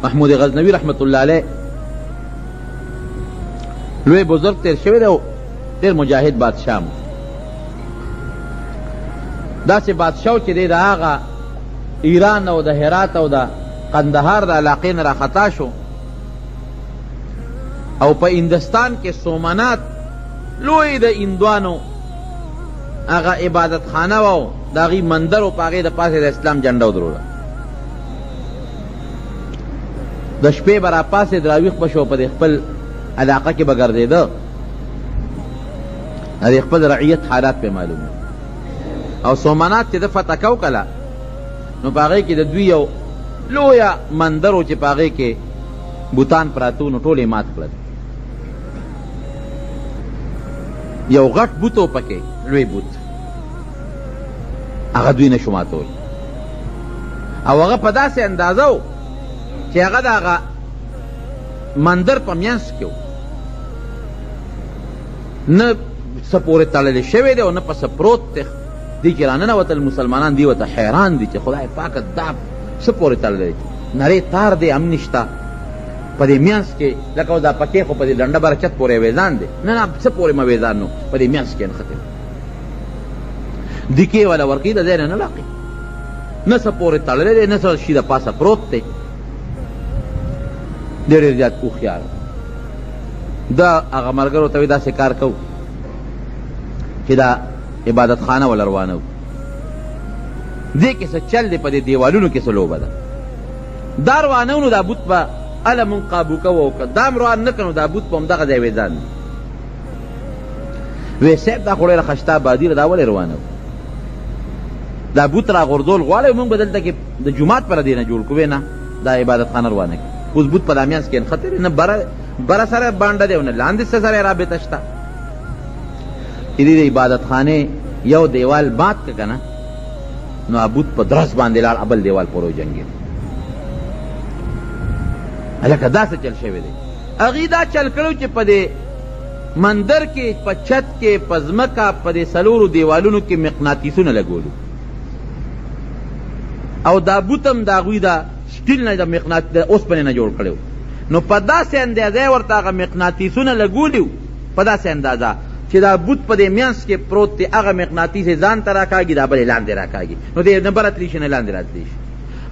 محمود غزنوی رحمت الله علیه لوی بزرگ تیر شوی دی او ډېر مجاهد بادشاه و. داسې بادشاه و چې دی د هغه ایران او د هرات او د قندهار د علاقې نه راخطا شو او په هندوستان کې سومنات لوی د هندوانو هغه عبادت خانه و د هغې مندر و په هغې د پاسې د اسلام جنډه ودروله. د شپې به راپاسېد راویښ به شو په دې خپل علاقه کې به ګرځېده د خپل رعیت حالات پې معلوم او سومنات چې د فتح کو کله نو په هغې کې د دوی یو لویه مندر و چې په هغې کې بوتان پراته نو ټول یې مات کړل. یو غټ بوت و پکې لوی بوت هغه دوی نشو ماتول او هغه په داسې اندازه و چې هغه د هغه مندر په منځ کې و نه څه پورې تړلی شوی دی او نه پسه پروت دی. دې کې راننوتل مسلمانان دی ورته حیران دي چې خدای پاکه دا څه پورې تړلی نری تار دی هم نشته په دې منځ کې لکه دا پکې خو په دې ډنډه بره چت پورې ویزان دی نه څه پورې مه ویزان نو په دې منځ کې نښتې دیکې والا ورکوي د ځای نه نه لاقي نه څه پورې تړلی دی نه څه شي د پاسه پروت دی. ډېر زیات هوښیار دا هغه ملګرو ته وایي داسې کار کوو چې دا عبادت خانه وله روانه وو دې کې څه چل دی په دې دیوالونو کې څه لوبه ده دا روانه نو دا بوت به هله مونږ قابو کوو او که دا هم روان نه کړو نو دا بوت به همدغه ځای ویزان وی صاحب دا خو ډېره خشته آبادي ده دا ولې روانه وو دا بوت را غورځول غواړی مونږ به دلته کې د جومات پر دې نه جوړ کړو نه دا عبادت خانه روانه کړي اوس بوت په دا میانځ کې نښتی نه بره سره بانډه دی او نه لاندې څه سره یې رابطه شته چې دې د عبادت خانې یو دیوال مات که که نه نو بوت په درس باندې لاړ بل دیوال پورې وجنګېد. هلکه دا څه چل شوی دی هغې دا چل کړی چې په دې مندر کې په چت کې په ځمکه په دې څلورو دیوالونو کې مقناطیسونه لګولو او دا بوت هم د هغوی د سټیل نه د اوسپنې نه جوړ کړی نو په داسې اندازه یې ورته هغه مقناطیسونه لګولي په داسې اندازه چې دا بوت په دې منځ کې پروت دی هغه مقناطیس یې ځان ته راکاږي دا بل یې لاندې راکاږي نو دی نه بره تللی شي نه لاندې راتلی شي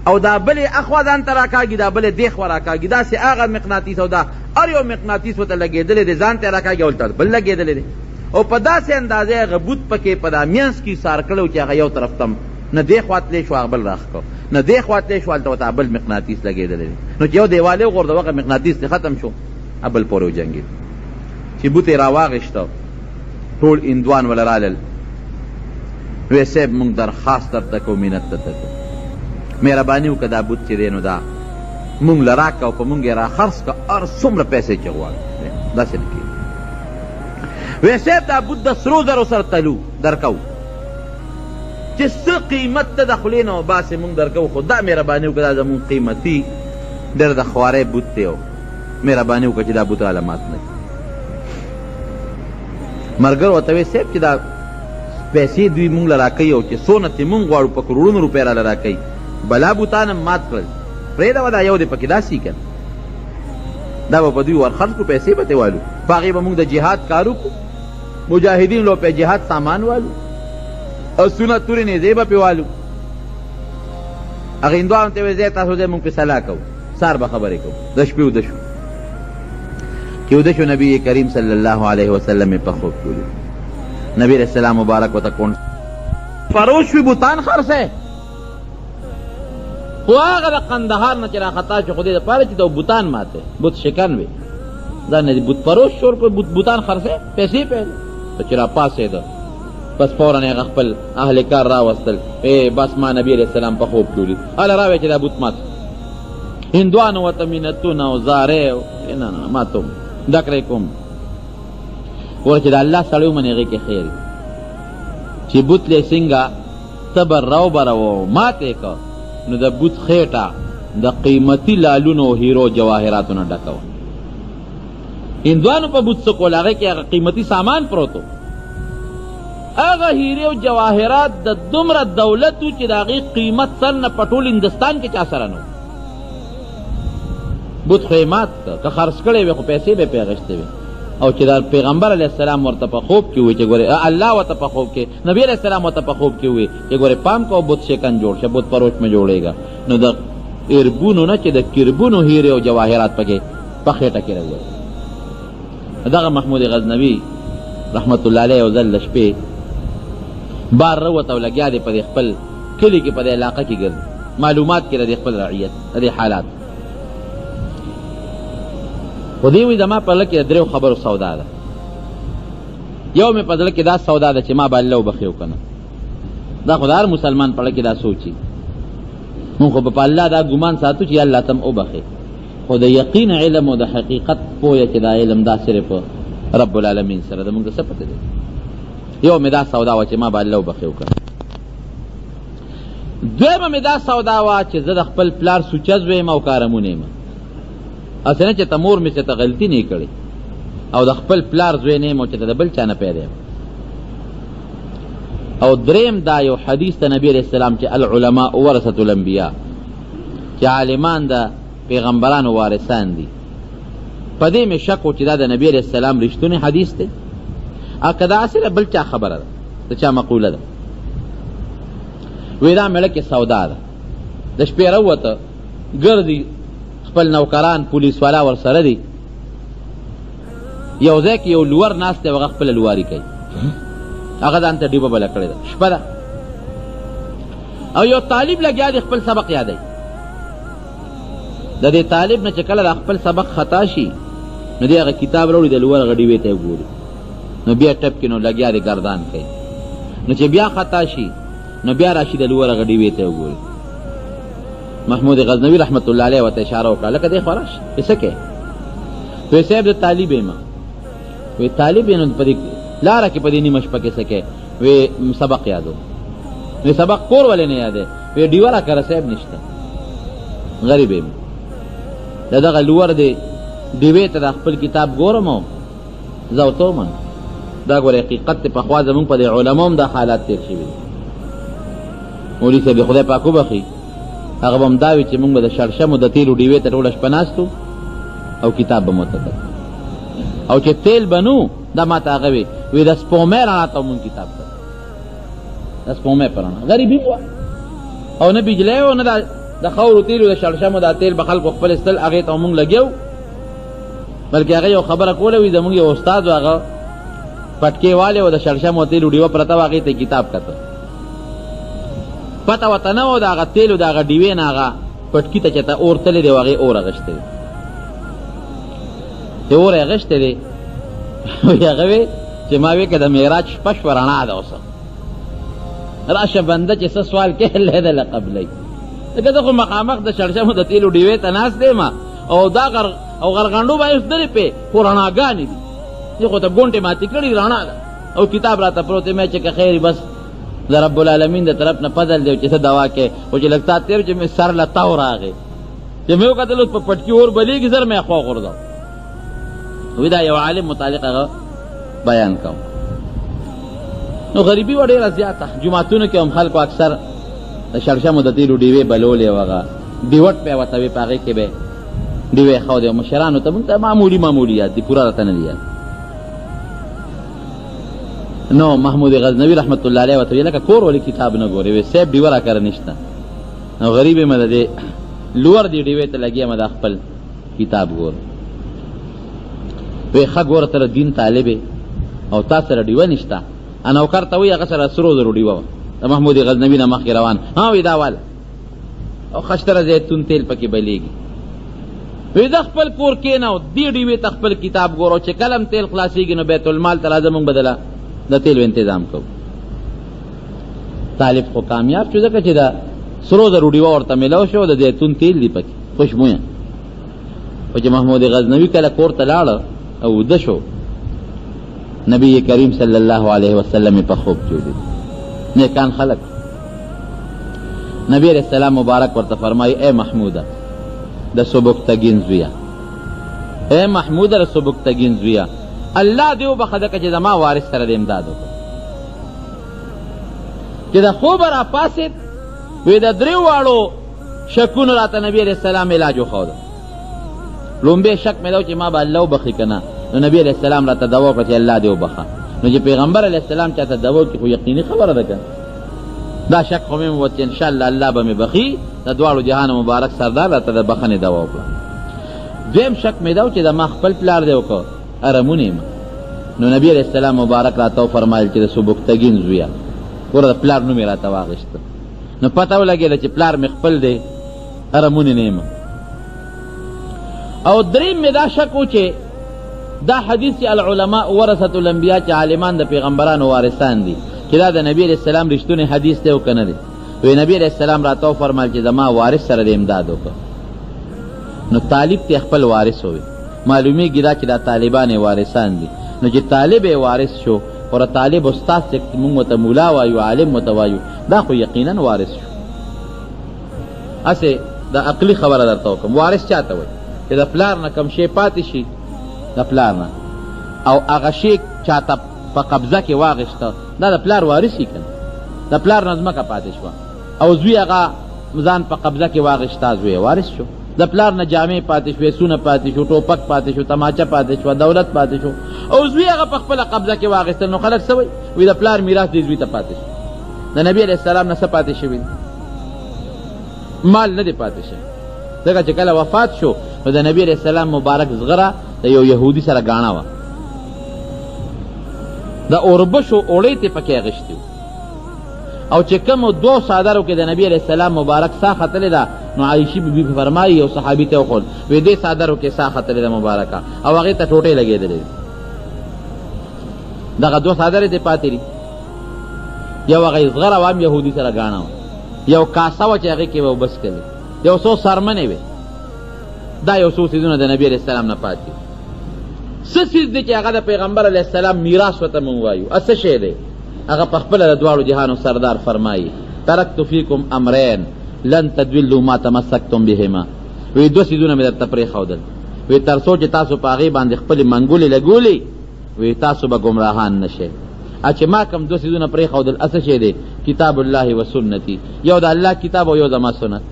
او دا بل یې اخوا ځان ته راکاږي دا بل یې دې خوا راکاږي داسې هغه مقناطیس او دا هر یو مقناطیس ورته لګېدلی دی ځان ته راکاږي او بل لګېدلی دی او په داسې اندازه یې هغه بوت پکې په دا منځ کې سار کړی چې هغه یو طرف ته نه دې خوا تلی شو هغه بل راښکو نه دې خوا تلی شو هلته ورته بل مقناطیس لګېدلی دی نو چې یو دیوال یې وغورځو هغه مقناطیس دې ختم شو بل پورې وجنګېد چې بوت یې راواغېشته ټول هندوان وله رالل وی صاحب مونږ درخواست درته کوو منت درته کوو مهرباني وکړه دا بوت چې دی نو دا مونږ له راکړه او په مونږ یې راخرڅ کړه هر څومره پیسې چې غواړو داسې نه کېږي وی صاحب دا بوت د سرو زرو سره تلو درکوو چې څه قیمت ته د خولې نه وباسې مونږ درکوو خو دا مهرباني وکړه دا زمونږ قیمتي ډېر د خوارۍ بوت دی او مهرباني وکړه چې دا بوت راله مات نه کړي. ملګرو ورته وی صاحب چې دا پیسې دوی مونږ له راکوي او چې څونه چې مونږ غواړو په کروړونو روپۍ راله راکوي بلا بوتان هم مات کړل پرېږده دا یو دی پکې داسې که دا به په دوی ورخرڅ کړو پیسې به ترې والو په هغې به مونږ د جهاد کار وکړو مجاهدین لو په جهاد سامان والو اسونه تورې نیزې به پرې والو هغه هندوانو ته یې ویل تاسو ځای مونږ پرې صلاح کوو سهار به خبرې کوو د شپې وده شو چې وده شو نبی کریم صلی الله علیه وسلم یې په خوب کې ولید نبی علیہ السلام مبارک ورته کونډ فروش وي بوتان خرڅی خو هغه د قندهار نه چې راخطا شو خو دې دپاره چې د بوتان ماته بوت شکن وي دا نه دي بوت فروش شور کړ بوتان خرڅی پیسې پیل چې راپاڅېده بس فوراً هغه خپل اهل کار راوستل بس ما نبی علیہ السلام په خوب کې ولید هله راوی چې دا بوت مات هندوانو ورته منتونه او زارې نه ماتوم ډکری کوم ګوره چې د الله سړی ومنې هغې کې خیر چې بوت لی څنګه ته به راوبروو ماتې که نو د بوت خېټه د قیمتي لالونو او هیرو جواهراتو نه ډکه وه هندوانو په بوت څه کول هغې کې هغه قیمتي سامان پروت و هغه هیرې او جواهرات د دومره دولت و چې د هغې قیمت سر نه په ټول هندوستان کې چا سره نه و بت خو یې مات کړه، که خرڅ کړی وي خو پیسې به پې اخیستې وي. او چې دا پیغمبر علیه السلام ورته په خوب کې وي چې ګورې الله ورته په خوب کې نبی علیه السلام ورته په خوب کې وي چې ګورې پام کو بت شکن جوړ شه، بت پروش میں جوړېږي. نو د اربونو نه چې د کربونو هیرې او جواهرات پکې په خېټه کې راوړي. دغه محمود غزنوي رحمت الله علیه یو ځل د شپې بار راووت او لګیا دی په دې خپل کلي کې په دې علاقه کې ګرځي، معلومات کې د خپل رعیت د حالات. خو دې وایي زما په زړه کې د دریو خبرو سودا ده. یو مې په زړه کې دا سودا ده چې ما به الله وبخي او که نه. دا خو د هر مسلمان په زړه کې دا سوچي. مونږ خو به په الله دا ګمان ساتو چې الله ته م وبخي، خو د یقین علم او د حقیقت پوهه چې دا علم دا صرف رب العالمین سره ده، مونږ ته څه پته دی. یو مې دا سودا وه چې ما به الله وبخي او که نه. دویمه مې دا سودا وه چې زه د خپل پلار سوچه زوی یم او کارمونه یم، اسې نه چې ته مور مې چې ته غلطي نه کړې او د خپل پلار زوی نه یم او چې ته د بل چا نه پیدا یم. او دریم دا یو حدیث ته نبی علیہ السلام چې العلماء ورثة الانبیاء، چې عالمان د پیغمبرانو وارثان دي. په دې مې شک و چې دا د نبی علیہ السلام رښتونی حدیث دی او که دا اصله بل چا خبره ده، د چا مقوله ده. وی دا مړه کې سودا ده. د شپې راووته ګرځي، خپل نوکران پولیس والا ورسره دي، یو ځای کې یو لور ناست دی، هغه خپله لواري کوي، هغه ځان ته ډیبه بله کړې ده، شپه ده. او یو طالب لګیا دی خپل سبق یادوي. د دې طالب نه چې کله د خپل سبق خطا شي نو دی هغه کتاب راوړي د لور هغه ډیوې ته ګوري، نو بیا ټپ کې نو لګیا دی ګردان کوي. نو چې بیا خطا شي نو بیا راشي د لور هغه ډیوې ته ګوري. محمود غزنوی رحمت الله علیه ورته اشاره وکړه لکه دی خورش څه کوي. وی صاحب د طالب یم. وی طالب یم په دې لاره کې په دې نیمه شپه کې څه کوي. وی سبق یادو. وی سبق کور ولې نه یادې. وی ډیوه راکړه صاحب نشته، غریب یم. دغه لور دی ډیوې ته د خپل کتاب ګورم او زه ورته ومن دا ګوره حقیقت دی. پخوا زمونږ په دې علماو هم دا حالات تېر شوي دي. مولوي صاحب د خدای پاک وبخي، هغه به هم دا وي چې مونږ به د شړشمو د تیلو ډیوې ته ټوله شپه ناستو او کتاب به مو ته کتل، او چې تیل به نو دا ما ته هغه وی د سپومۍ رڼا ته مونږ کتاب کتل، د سپومۍ په رڼا. غریبي وه او نه بجلی و نه د خاورو تیلو د شړشمو دا تیل به خلکو خپل استل، هغې ته مونږ لګیو. بلکې هغه یو خبره کوله، وي زمونږ یو استاد و هغه پټکې والی و د شړشمو تیلو ډیوه پرته وه، هغې ته کتاب کتل. پته ورته نه و د هغه تیلو د هغه ډیوې نه هغه پټکي ته چې ته اور تللی دی، هغې اور اغېشتی دی، چې اور یې اغېشتی دی. هغه وی چې ما وی که د معراج شپه شوه رڼا ده اوسه راشه بنده چې څه سوال کې هلی ده له قبلی. ځکه زه خو مخامخ د شړشمو د تیلو ډیوې ته ناست دی ما او دا او غرغنډو به ایستلې پې، خو رڼاګانې دي. زه خو ته ګونټې ماتې کړي رڼا ده او کتاب راته پروت دی. مې چې که خیر بس د رب العالمین د طرف نه فضل دی چې څه دوا کې او چې لږ ساعت تېر چې مې سر له تاو راغی، چې مې وکتل اوس په پټکي اور بلیږي، زر مې خوا غورځاو. وی دا یو عالم متعلق هغه بیان کوم. نو غریبي وه ډېره زیاته. جوماتونو کې هم خلکو اکثر د شړشمو د تیلو ډیوې بلولې و، هغه ډیوټ پې ورته وې، په هغې کې به ډیوې ښودې او مشرانو ته مونږ ته معمولي یاد دي، پوره راته نه دي یاد. نو محمود غزنوي رحمت الله علیه ورته ویل لکه کور ولې کتاب نه ګورې. وی صاحب ډیوه راکره نشته. نو غریب یم د دې لور دې ډیوې ته لګیا یم د خپل کتاب ګور. وی ښه ګوره ته دین طالب او تا سره ډیوه نشته. نوکر ته وایي هغه سره سرو زرو ډیوه وه، د محمود غزنوي نه مخکې روان. ها وی دا واله او خشتره زیتون تیل پکې بلیږي. وی د خپل کور کېنه دې ډیوې ته خپل کتاب ګوره، چې کله هم تیل خلاصېږي نو بیت المال ته راځه، مونږ بدله د تیلو انتظام کوو. طالب خو کامیاب شو، ځکه چې د سرو زرو ډیوه ورته میلاو شو، د زیتون تیل دی پکې خوشبویه. خو چې محمود غزنوي کله کور ته لاړه او وده شو، نبی کریم صلی الله علیه وسلم په خوب کې ولید. نیکان خلق. نبی علیہ السلام مبارک ورته فرمایي اے محموده د سبکتګین زویه، اے محموده د سبکتګین زویه، الله دې وبخه ځکه چې زما وارث سره د امداد وکړه. چې د خوبه راپاڅېد، وی د درې واړو شکونو راته نبی علیہ السلام علاج وښوده. لومبه شک مې دا چې ما به الله وبخي که نه، نو نبی علیہ السلام راته دعا وکړه چې الله دې وبخه. نو چې پیغمبر علیہ السلام چاته دعا وکړي خو یقیني خبره ده که دا شک خو مې ووت چې انشاءالله الله به مې بخي. د دواړو جهان مبارک سردار راته د بخنې دعا وکړه. دویم شک مې دا و چې د ما خپل پلار دی وکړه ارمون یم. نو نبی علیہ السلام مبارک راته وفرمایل چې د سبکتګین زویه ګوره د پلار نوم یې راته واخېسته. نو پته ولګېده چې پلار مې خپل دی ارمونې نه یم. او دریم مې دا شک و چې دا حدیث چې العلماء ورثة الانبیاء چې عالمان د پیغمبرانو وارثان دي چې دا د نبی علیہ السلام رښتونی حدیث دی او که نه دی. وی نبی علیہ السلام راته وفرمایل چې زما وارث سره د امداد وکړه. نو طالب ته خپل وارث ووی. معلومیږي دا چې دا طالبان وارثان دي. نو چې طالب وارث شو اور طالب استاد چې موږ ورته مولا وایو عالم ورته وایو دا خو یقینا وارث شو. هسې دا عقلي خبره درته وکړم. وارث چاته وایي چې د پلار نه کوم شی پاتې شي د پلار نه او هغه شی چاته په قبضه کې واغېسته دا د پلار وارث وي که نه. د پلار نه ځمکه پاتې شوه او زوی هغه ځان په قبضه کې واغېسته زوی وارث شو. د پلار نه جامې پاتې شوې، سونه پاتې شو، ټوپک پاتې شو، تماچه پاتې شوه، دولت پاتې شو او زوی هغه په خپله قبضه کې واغېستل. نو خلک څه وایي؟ وایي د پلار میراث دې زوی ته پاتې شو. د نبي علیہ السلام نه څه پاتې شوي؟ مال نه دی پاتې شوی. ځکه چې کله وفات شو نو د نبی علیہ السلام مبارک زغره د یو یهودي سره ګاڼه وه. د اوربشو اوړی ترې پکې اخېستې وو او چې کومو دوو څادرو کې د نبی علیہ السلام مبارک ساه ختلې ده نو عایشې بیبي فرمایي یو صحابي ته وښول وی دې څادرو کې ساه ختلې ده مبارکه او هغې ته ټوټې لګېدلې دغه دوه څادرې دې پاتې دي. یو هغه زغره وه هم یهودي سره ګاڼه وه، یو کاسه وه چې هغې کې به اوبه څکلې، یو څو څرمنې وې. دا یو څو څیزونه د نبي علیہ السلام نه پاتې. څه څیز دی چې هغه د پیغمبر علیہ السلام میراث ورته مونږ وایو؟ څه شی دی؟ هغه پخپله د دواړو جهانو سردار فرمایي ترکت فیکم امرین لن تدولوا ما تمسکتم بهما. وی دوه څیزونه مې درته پرېښودل، وی تر څو چې تاسو په هغې باندې خپلې منګولې لګولې وی تاسو به ګمراهان نشئ. چې ما کوم دوه څیزونه پرېښودل څه شی دی؟ کتاب الله و سنتي، یو د الله کتاب او یو زما سنت.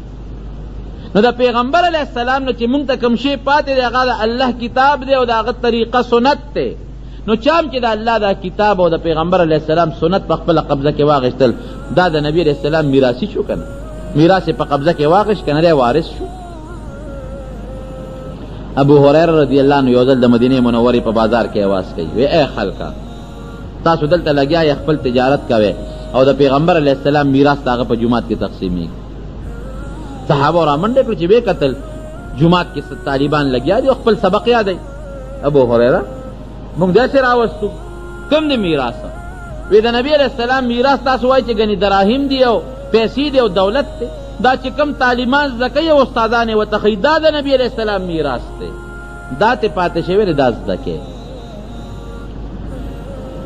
نو د پیغمبر علیہ السلام نه چې مونږ ته کوم شی پاتې دی هغه د الله کتاب دی او د هغه طریقه سنت دی. نو چام چې د الله دا کتاب او د پیغمبر علیہ السلام سنت په خپله قبضه کې واغېستل دا د نبی علیہ السلام میراثي شو که نه؟ میراث یې په قبضه کې واغېست که نه دی وارث شو. ابو هریره رضی الله عنه یو ځل د مدینې منورې په بازار کې اواز کوي وی ای خلکه تاسو دلته لګیا یې خپل تجارت کوئ او د پیغمبر علیہ السلام میراث د هغه په جومات کې تقسیمیږي. صحابه را منډې کړو چې ویې کتل جومات کې طالبان لګیا دي او خپل سبق یادوي. ابو هریره موږ داسې راوستو کوم دی میراث؟ وی د نبی علیہ السلام میراث تاسو وایي چې ګنې دراهم دي او پیسې دي او دولت دی، دا چې کوم تعلیمان زده کوي او استادان یې ورته ښیي دا د نبی علیہ السلام میراث دی، دا ترې پاتې شوی دی دا زده کوي.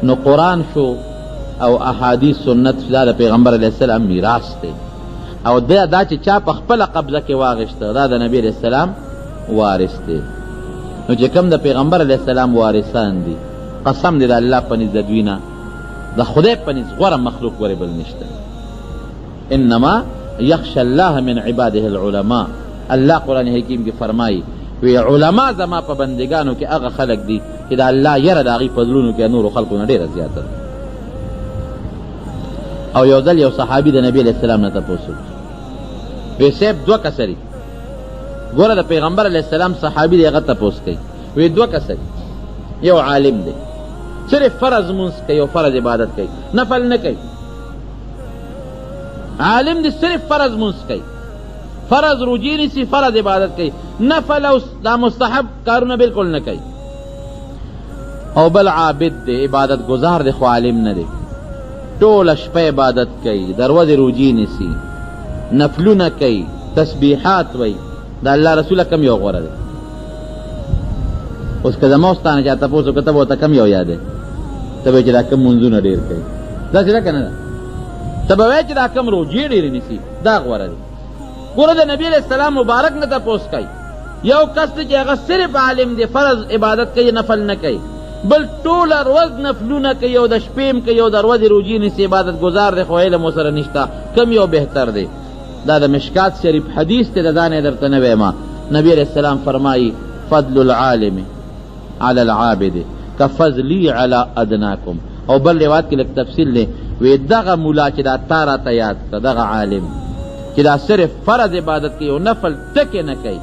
نو قرآن شو او احادیث سنت دا د پیغمبر علیہ السلام میراث دی او دا چې چا په خپله قبضه کې واغېسته دا د نبی علیہ السلام وارث دی. نو چې کوم د پیغمبر علیہ السلام وارثان دي قسم دی د الله په نزد د دوی نه د خدای په نزد غوره مخلوق ورې بل نشته. انما یخشى الله من عباده العلماء. الله قرآن حکیم کې فرمایي وی علما زما په بندګانو کې هغه خلک دي چې د الله یره د هغوی په زړونو کې نورو خلقو نه ډېره زیاته ده. او یو ځل یو صحابي د نبی علیہ السلام نه تپوس وکړي وی صاحب دوه کسه دي ګوره د پیغمبر علیہ السلام صحابي دی هغه تپوس کوي وی دوه کسه دي یو عالم دی صرف فرض مونځ کوي او فرض عبادت کوي نفل نه کوي. عالم دی صرف فرض مونځ کوي فرض روجی نیسي فرض عبادت کوي نفل او دا مستحب کارونه بالکل نه کوي. او بل عابد دی عبادت گزار دی خو عالم نه دی ټوله شپه عبادت کوي دروازې روجی نیسي نفلونه کوي تسبیحات وایي د الله رسوله کم یو غوره دی؟ اوس که زما استانه چا تپوس وکړه ته به ورته کم یو یادی؟ ته به یې چې دا کم منځونه ډېر کوي داسې ده که نه ده؟ ته به وایې چې دا کم روجې ډېرې نیسي دا غوره دی. ګوره د نبي علیہ السلام مبارک نه تپوس کوي یو کس دی چې هغه صرف عالم دی فرض عبادت کوي نفل نه کوي بل ټوله ورځ نفلونه کوي او د شپې هم کوي او د ورځې روجې نیسي عبادت گزار دی خو علم ورسره نشته کم یو بهتر دی؟ دا د مشکات شریف حدیث دی د دا نه درته نه وایم. نبی علیہ السلام فرمایي فضل العالم على العابد کفضلی علی ادناکم. او بل روایت کې لږ تفصیل دی، وی دغه مولا چې دا تا راته یاد کړه، دغه عالم چې دا صرف فرض عبادت کوي او نفل ټکې نه کوي،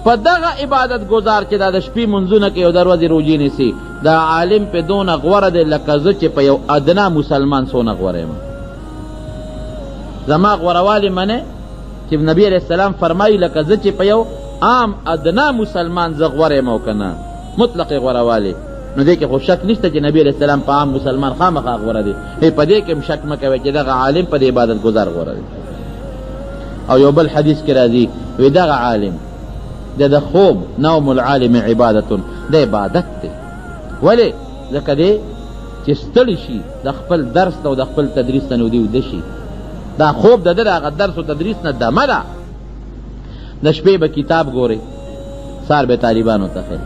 په دغه عبادت گزار چې دا د شپې منځونه کوي او د ورځې روژې نیسي، دا عالم په دونه غوره دی لکه زه چې په یو ادنا مسلمان څونه غوره یم. زما غوروالی منې چې نبی علیہ السلام فرمایي لکه زه چې په یو عام ادنا مسلمان زه غوره یم او که نه، مطلق غوروالی. نو دې کې خو شک نشته چې نبی علیہ السلام په عام مسلمان خامخا غوره دی، په دې کې هم شک مه کوئ چې دغه عالم په دې عبادت گزار غوره دی. او یو بل حدیث کې راځي وی دغه عالم د خوب نوم العالم عبادتون، د عبادت دی. ولې؟ ځکه دی چې ستړي شي د خپل درس او د خپل تدریس نه نو دی وده شي، دا خوب د ده د هغه درس او تدریس نه دمه ده. د شپې به کتاب ګوري، سار به طالبانو ته خیر،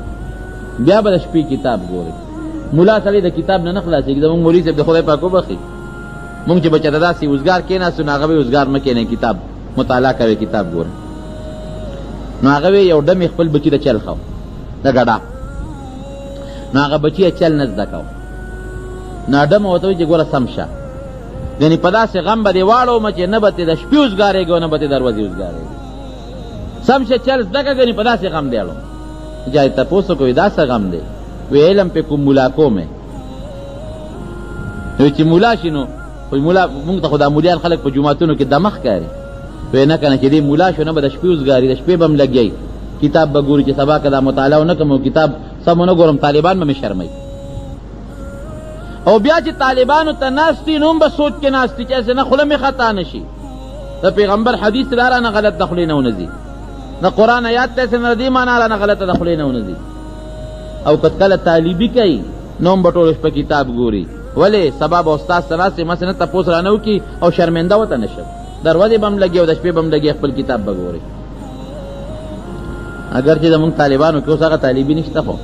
بیا به د شپې کتاب ګوري. ملا سړی د کتاب نه نه خلاصېږي. زمونږ مولوي صاحب د خدای پاک وبخي، مونږ چې به چېرته داسې اوزګار کېناستو نو هغه به اوزګار مه کېنئ، کتاب مطالعه کوئ، کتاب ګورئ. نو هغه یو ډمې خپل بچي ته چل خو د ګډا، نو هغه بچي یې چل نه زده کو، نو ډمه ورته وایي چې ګوره سم شه، یعنې په داسې غم به دې واړومه چې نه به تې د شپې اوزګارېږي او نه به تې د ورځې اوزګارېږي. سم شه چل زده که، ګنې په داسې غم دی اړوم. چا یې تپوس وکړو دا څه غم دی؟ وی علم پې کوم ملا کومې. وی چې ملا شي نو ملا مونږ ته خو دا مولیان خلک په جوماتونو کې دمخ ښکاري. وی نه که نه چې دې ملا شو نه به د شپې اوزګاري، د شپې به م لګیئ، کتاب به ګوري چې سبا که دا مطالعه ونه کړم او کتاب سم ونه ګورم طالبان به مې شرموي. او بیا چې طالبانو ته ناستي نو هم به سوچ کې ناستي چې هسې نه خوله مې خطا نه شي. د پیغمبر حدیث دا رانه غلط د خولې نه ونه ځي، د قرآن آیات ته هسې نه د دې معنا رانه غلطه د خولې نه ونه ځي. او که کله طالبي کوي نو هم به ټوله شپه کتاب ګوري. ولې؟ سبا به استاد سره راسي مسې نه تپوس رانه وکړي او شرمنده ورته نه شم، د ورځې به م لګي او د شپې به م لګي، خپل کتاب به ګوري. اگر چې زمونږ طالبانو کې اوس هغه طالبي نشته، خو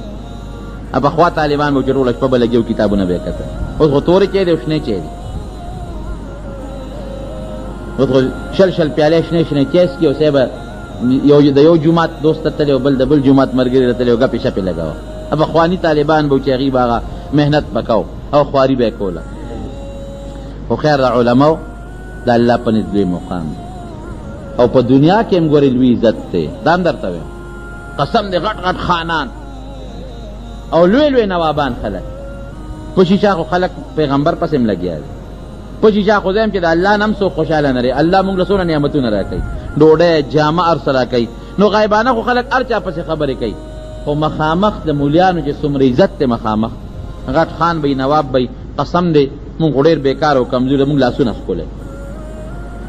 پخوا طالبان به چې ټوله شپه به لګي او کتابونه به یې کتل. اوس خو تورې چای دی او شنې چای دی، اوس خو شل پیالې شنې شنې چای څکي او صاحب د یو جومات دوست ته تللی او بل د بل جومات ملګري ته تللی او ګپې شپې لګوه. پخواني طالبان به چې هغوی به هغه محنت به کو او خواري به یې کوله. خو خیر د علماو د الله په نزد لوی مقام دی او په دنیا کې هم ګورې لوی عزت دی. دا هم درته وایم، قسم دی غټ غټ خانان او لوی لوی نوابان خلک په شیشه خو خلک پیغمبر پسې هم لګیا دي. په شیشه خو زه یم چې د الله نه هم څوک خوشحاله نه دی. الله موږ له څونه نعمتونه راکوي، ډوډۍ جامه هر څه راکوي. نو غیبانه خو خلک هر چا پسې خبرې کوي، خو مخامخ د مولیانو چې څومره عزت دی، مخامخ غټ خان به نواب به قسم دی مونږ خو ډېر بېکار او کمزوري، مونږ لاسونه ښکلی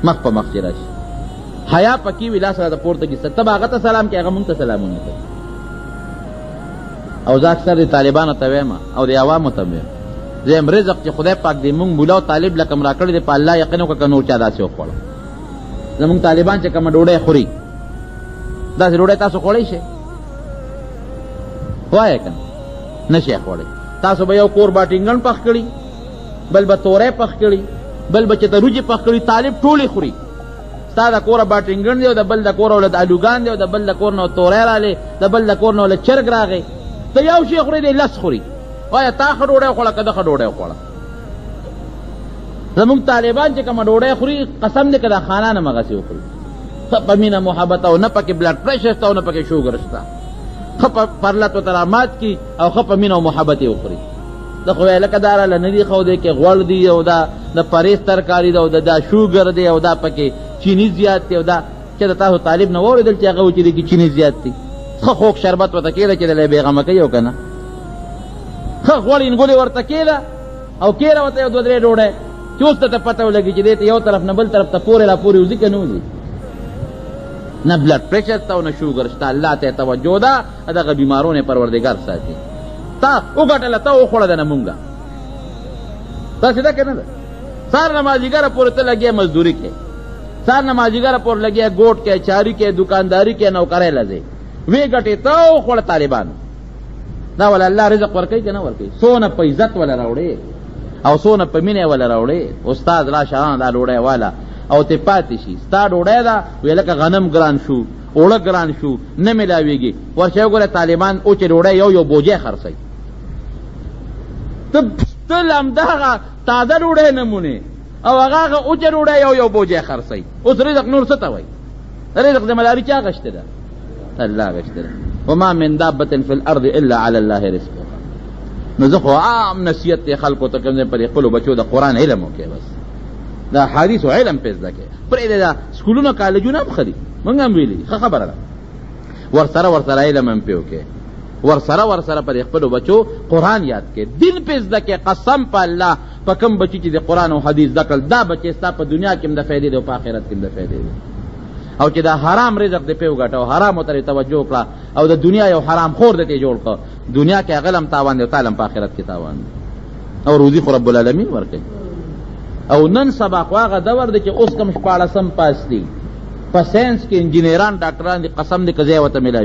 مخ په مخ چې راشي حیا پکې وي، لاس راته پورته کړي، ته به هغه ته سلام کوي، هغه مونږ ته سلامونه کوي. او زه اکثر د طالبانو ته وایم او د عوامو ته وایم، زه یم رزق چې خدای پاک دې مونږ مولا او طالب له کوم راکړی دی په الله یقین وکړه، که نور چا داسې وخوړه. زمونږ طالبان چې کومه ډوډۍ خوري داسې ډوډۍ تاسو خوړی شئ؟ وایه که نه شئ خوړی. تاسو به یو کور باټینګن پخ کړي، بل به تورې پخ کړي، بل به چې ته روجې پخ کړي، طالب ټولې خوري. ستا د کوره باټینګن دی او د بل د کوره ولې د الوګان دی او د بل د کور نه تورې راغلی، د بل د کور نه ولې چرګ راغی، ته یو شی خوري دی لس خوري. وایه تا ښه ډوډۍ وخوړه که ده ښه ډوډۍ وخوړه. زمونږ طالبان چې کومه ډوډۍ خوري قسم دی که د خانان هم هغسې وخوري، ښه په مینه محبت او نه پکې بلډ پریشر شته او نه پکې شوګر شته، ښه په پرلت ورته رامات کي او ښه په مینه او محبت یې وخوري. د خو لکه دا راله نه دي ښودی کې غوړ دی او دا د پریز ترکاري ده او دا شوګر دی او دا پکې چیني زیات دی او دا چې د تاسو طالب نه واورېدل چې هغه و چې دی کې چیني زیات دی. ښه خوږ شربت ورته کېده چې دلی بېغمه کوي او که نه، ښه غوړ انګولې ورته کېده او کېره ورته یو دوه درې ډوډۍ چې اوس ته پته ولګي چې دی ته یو طرف نه بل طرف ته پورې را پورې وځي که نه وځي. نه بلډ پریشر شته او نه شوګر شته. الله ته توجه ده، دغه بیمارونه پروردګار ساتي. تا وګټله ته وخوړه ده نه مونږه، داسې ده که نه ده؟ سهار نه مازدیګره پورې ته لګیا مزدوري کې، سهار نه مازدیګره پورې لګیا ګوټ کې، چاري کې، دکانداري کې، نوکرۍ لځې، وې ګټې ته وخوړه طالبانو. دا ولا الله رزق ورکوي که نه ورکوي؟ څونه په عزت ولا راوړې او څونه په مینې ولا راوړې. استاد راشه دا ډوډۍ والا او ته پاتې شي، ستا ډوډۍ ده وی لکه غنم ګران شو اوړه ګران شو نه ملاویږي ورشه وګوره طالبان او چې ډوډۍ یو بوجۍ خرڅوي تل همدغه تازه ډوډۍ نمونې او هغه اوچه ډوډۍ یو بوجۍ خرڅوي اوس رزق نور څه ته وایي رزق ذمہداري چا غشته ده الله غشته ده وما من دابة في الارض الا على الله رزقها نو زه خو عام نصیحت دی خلکو ته کوم پر خپلو بچو د قرآن علم وکړي بس دا حدیث و علم پیدا کړي پرې دا سکولونه کالجونه هم خري موږ هم ویلي ښه خبره ده ورسره علم هم پې وکړي ورسره پر خپلو بچو قرآن یاد کړي دین پیدا کړي قسم په الله په کوم بچي چې د قرآن او حدیث زده کړل دا بچې ستا په دنیا کې هم د فایدې دی او په آخرت کې هم د فایدې دی او چې دا حرام رزق دې پې وګټه او حرامو ته توجه وکړه او د دنیا یو حرام خور دې جوړ کړه دنیا کې هغه هم تاوان دی او تعالی په آخرت کې تاوان دی او روزي خو رب العالمین ورکوي او نن سبا خو هغه دور دی چې اوس کوم 14 پاس دي په ساینس کې انجینران ډاکټران دي قسم دې که ځای ورته ملاوي